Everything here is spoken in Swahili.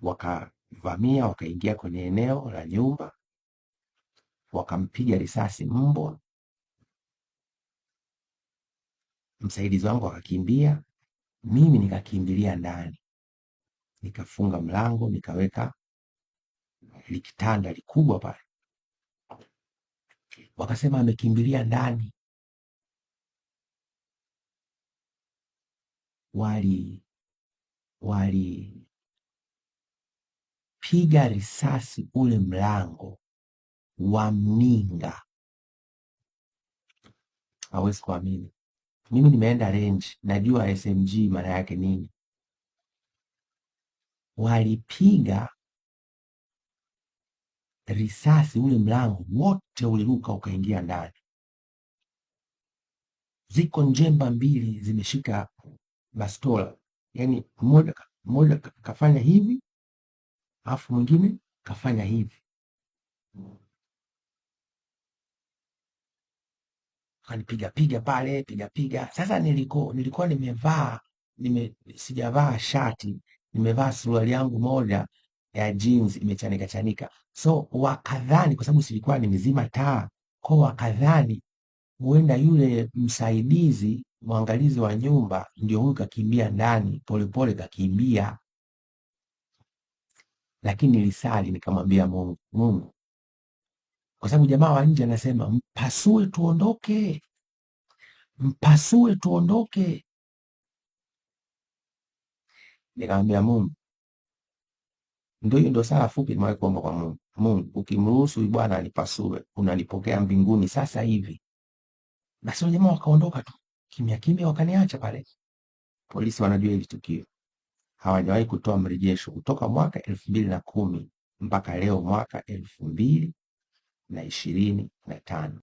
wakavamia, wakaingia kwenye eneo la nyumba, wakampiga risasi mbwa. Msaidizi wangu akakimbia, mimi nikakimbilia ndani, nikafunga mlango, nikaweka likitanda likubwa pale. Wakasema amekimbilia ndani. Walipiga risasi ule mlango wa mninga. Hawezi kuamini, mimi nimeenda range, najua SMG maana yake nini. Walipiga risasi ule mlango wote uliruka ukaingia ndani. Ziko njemba mbili zimeshika bastola, yani mmoja kafanya hivi alafu mwingine kafanya hivi. Kanipiga pale, piga. Sasa nilikuwa sijavaa shati, nimevaa suruali yangu moja ya jeans imechanika. So wakadhani, kwa sababu silikuwa nimezima taa, kwa wakadhani huenda yule msaidizi mwangalizi wa nyumba ndio huyu kakimbia ndani polepole kakimbia. Lakini nilisali nikamwambia Mungu, kwa sababu jamaa wa nje anasema mpasue tuondoke. Nikamwambia Mungu, ndio sala fupi nimewahi kuomba kwa Mungu. Mungu, ukimruhusu huyu bwana anipasue, unanipokea mbinguni sasa hivi. Basi jamaa wakaondoka tu kimya, wakaniacha pale. Polisi wanajua hili tukio, hawajawahi kutoa mrejesho kutoka mwaka 2010 mpaka leo mwaka 2025.